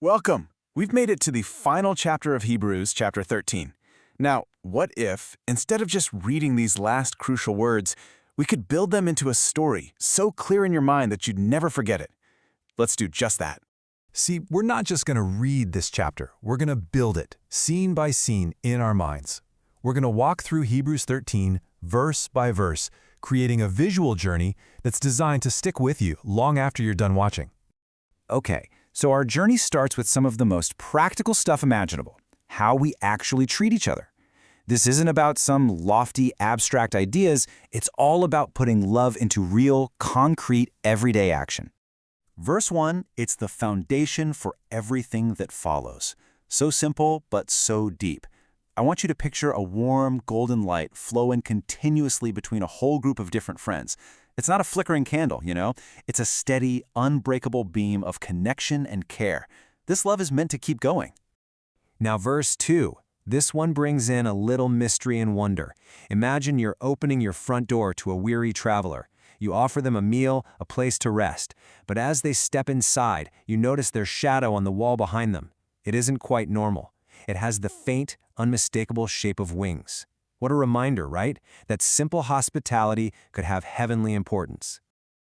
Welcome! We've made it to the final chapter of Hebrews, chapter 13. Now, what if, instead of just reading these last crucial words, we could build them into a story so clear in your mind that you'd never forget it? Let's do just that. See, we're not just going to read this chapter. We're going to build it, scene by scene, in our minds. We're going to walk through Hebrews 13, verse by verse, creating a visual journey that's designed to stick with you long after you're done watching. Okay, so our journey starts with some of the most practical stuff imaginable, how we actually treat each other. This isn't about some lofty, abstract ideas. It's all about putting love into real, concrete, everyday action. Verse 1, it's the foundation for everything that follows. So simple, but so deep. I want you to picture a warm, golden light flowing continuously between a whole group of different friends. It's not a flickering candle, It's a steady, unbreakable beam of connection and care. This love is meant to keep going. Now verse 2. This one brings in a little mystery and wonder. Imagine you're opening your front door to a weary traveler. You offer them a meal, a place to rest. But as they step inside, you notice their shadow on the wall behind them. It isn't quite normal. It has the faint, unmistakable shape of wings. What a reminder, right? That simple hospitality could have heavenly importance.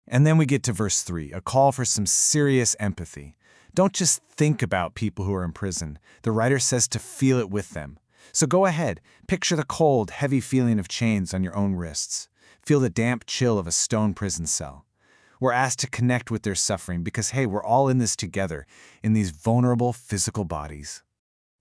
And then we get to verse 3, a call for some serious empathy. Don't just think about people who are in prison. The writer says to feel it with them. So go ahead, picture the cold, heavy feeling of chains on your own wrists. Feel the damp chill of a stone prison cell. We're asked to connect with their suffering because, hey, we're all in this together, in these vulnerable physical bodies.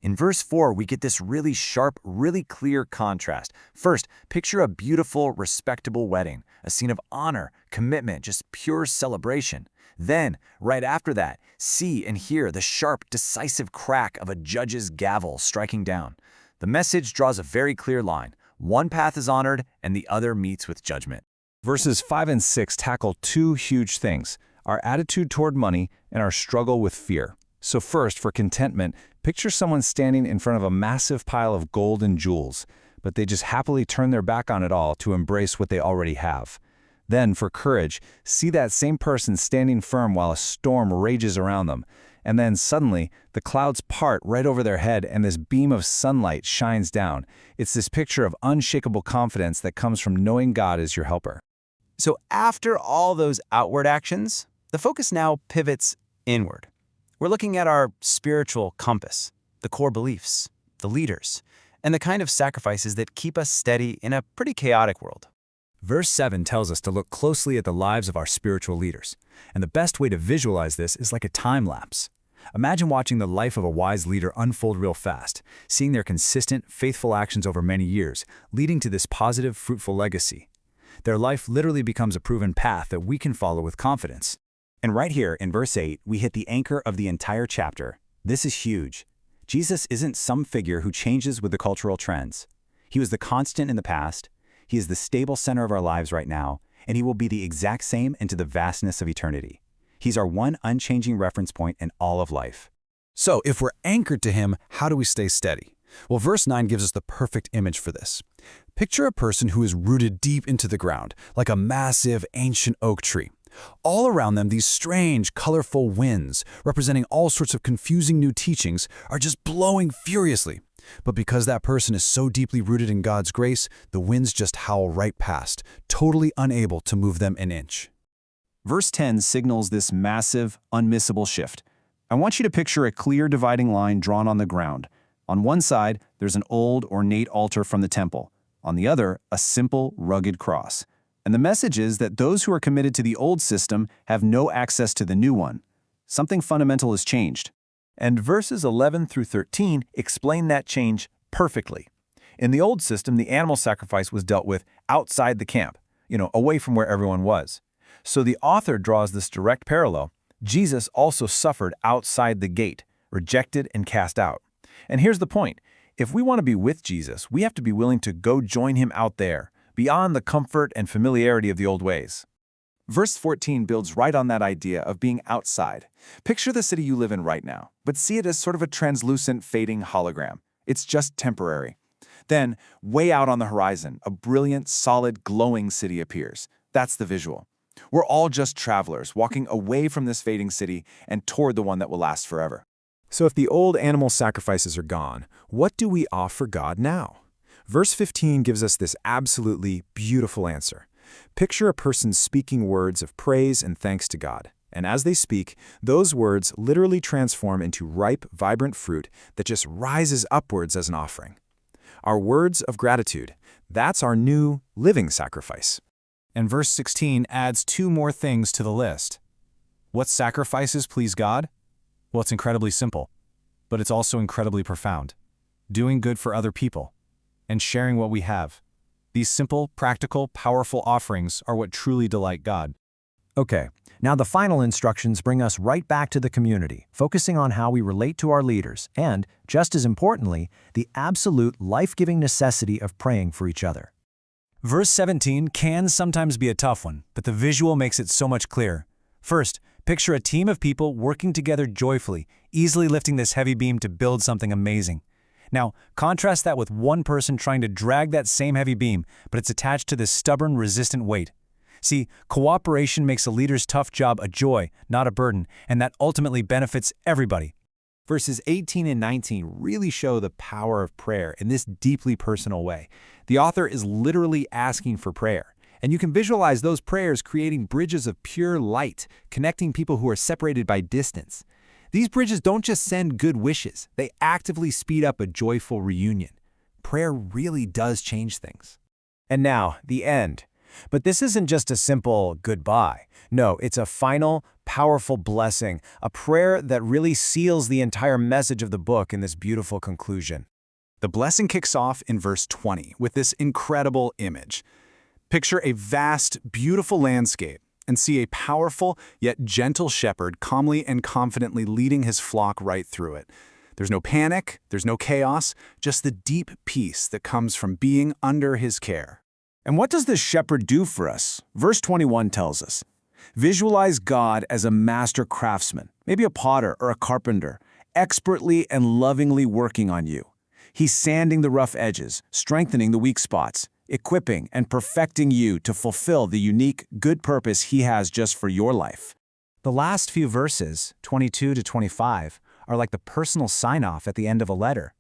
In verse 4, we get this really sharp, really clear contrast. First, picture a beautiful, respectable wedding, a scene of honor, commitment, just pure celebration. Then, right after that, see and hear the sharp, decisive crack of a judge's gavel striking down. The message draws a very clear line. One path is honored, and the other meets with judgment. Verses 5 and 6 tackle two huge things, our attitude toward money and our struggle with fear. So first, for contentment, picture someone standing in front of a massive pile of gold and jewels, but they just happily turn their back on it all to embrace what they already have. Then, for courage, see that same person standing firm while a storm rages around them. And then suddenly, the clouds part right over their head and this beam of sunlight shines down. It's this picture of unshakable confidence that comes from knowing God is your helper. So after all those outward actions, the focus now pivots inward. We're looking at our spiritual compass, the core beliefs, the leaders, and the kind of sacrifices that keep us steady in a pretty chaotic world. Verse 7 tells us to look closely at the lives of our spiritual leaders. And the best way to visualize this is like a time lapse. Imagine watching the life of a wise leader unfold real fast, seeing their consistent, faithful actions over many years, leading to this positive, fruitful legacy. Their life literally becomes a proven path that we can follow with confidence. And right here in verse 8, we hit the anchor of the entire chapter. This is huge. Jesus isn't some figure who changes with the cultural trends. He was the constant in the past. He is the stable center of our lives right now, and he will be the exact same into the vastness of eternity. He's our one unchanging reference point in all of life. So if we're anchored to him, how do we stay steady? Well, verse 9 gives us the perfect image for this. Picture a person who is rooted deep into the ground, like a massive, ancient oak tree. All around them, these strange, colorful winds, representing all sorts of confusing new teachings, are just blowing furiously. But because that person is so deeply rooted in God's grace, the winds just howl right past, totally unable to move them an inch. Verse 10 signals this massive, unmissable shift. I want you to picture a clear dividing line drawn on the ground. On one side, there's an old, ornate altar from the temple. On the other, a simple, rugged cross. And the message is that those who are committed to the old system have no access to the new one. Something fundamental has changed. And verses 11 through 13 explain that change perfectly. In the old system, the animal sacrifice was dealt with outside the camp, away from where everyone was. So the author draws this direct parallel. Jesus also suffered outside the gate, rejected and cast out. And here's the point. If we want to be with Jesus, we have to be willing to go join him out there, beyond the comfort and familiarity of the old ways. Verse 14 builds right on that idea of being outside. Picture the city you live in right now, but see it as sort of a translucent, fading hologram. It's just temporary. Then, way out on the horizon, a brilliant, solid, glowing city appears. That's the visual. We're all just travelers, walking away from this fading city and toward the one that will last forever. So if the old animal sacrifices are gone, what do we offer God now? Verse 15 gives us this absolutely beautiful answer. Picture a person speaking words of praise and thanks to God. And as they speak, those words literally transform into ripe, vibrant fruit that just rises upwards as an offering. Our words of gratitude, that's our new living sacrifice. And verse 16 adds two more things to the list. What sacrifices please God? Well, it's incredibly simple, but it's also incredibly profound. Doing good for other people and sharing what we have. These simple, practical, powerful offerings are what truly delight God. Okay, now the final instructions bring us right back to the community, focusing on how we relate to our leaders and, just as importantly, the absolute life-giving necessity of praying for each other. Verse 17 can sometimes be a tough one, but the visual makes it so much clearer. First, picture a team of people working together joyfully, easily lifting this heavy beam to build something amazing. Now, contrast that with one person trying to drag that same heavy beam, but it's attached to this stubborn, resistant weight. See, cooperation makes a leader's tough job a joy, not a burden, and that ultimately benefits everybody. Verses 18 and 19 really show the power of prayer in this deeply personal way. The author is literally asking for prayer, and you can visualize those prayers creating bridges of pure light, connecting people who are separated by distance. These bridges don't just send good wishes, they actively speed up a joyful reunion. Prayer really does change things. And now, the end. But this isn't just a simple goodbye. No, it's a final, powerful blessing, a prayer that really seals the entire message of the book in this beautiful conclusion. The blessing kicks off in verse 20 with this incredible image. Picture a vast, beautiful landscape and see a powerful yet gentle shepherd calmly and confidently leading his flock right through it. There's no panic, there's no chaos, just the deep peace that comes from being under his care. And what does this shepherd do for us? Verse 21 tells us, visualize God as a master craftsman, maybe a potter or a carpenter, expertly and lovingly working on you. He's sanding the rough edges, strengthening the weak spots, equipping and perfecting you to fulfill the unique, good purpose He has just for your life. The last few verses, 22 to 25, are like the personal sign-off at the end of a letter.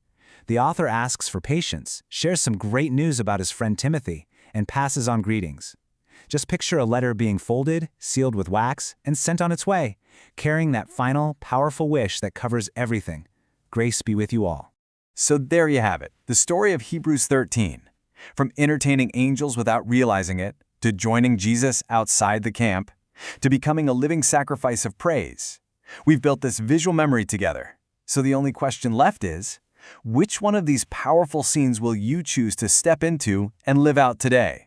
The author asks for patience, shares some great news about his friend Timothy, and passes on greetings. Just picture a letter being folded, sealed with wax, and sent on its way, carrying that final, powerful wish that covers everything. Grace be with you all. So there you have it, the story of Hebrews 13. From entertaining angels without realizing it, to joining Jesus outside the camp, to becoming a living sacrifice of praise. We've built this visual memory together. So the only question left is, which one of these powerful scenes will you choose to step into and live out today?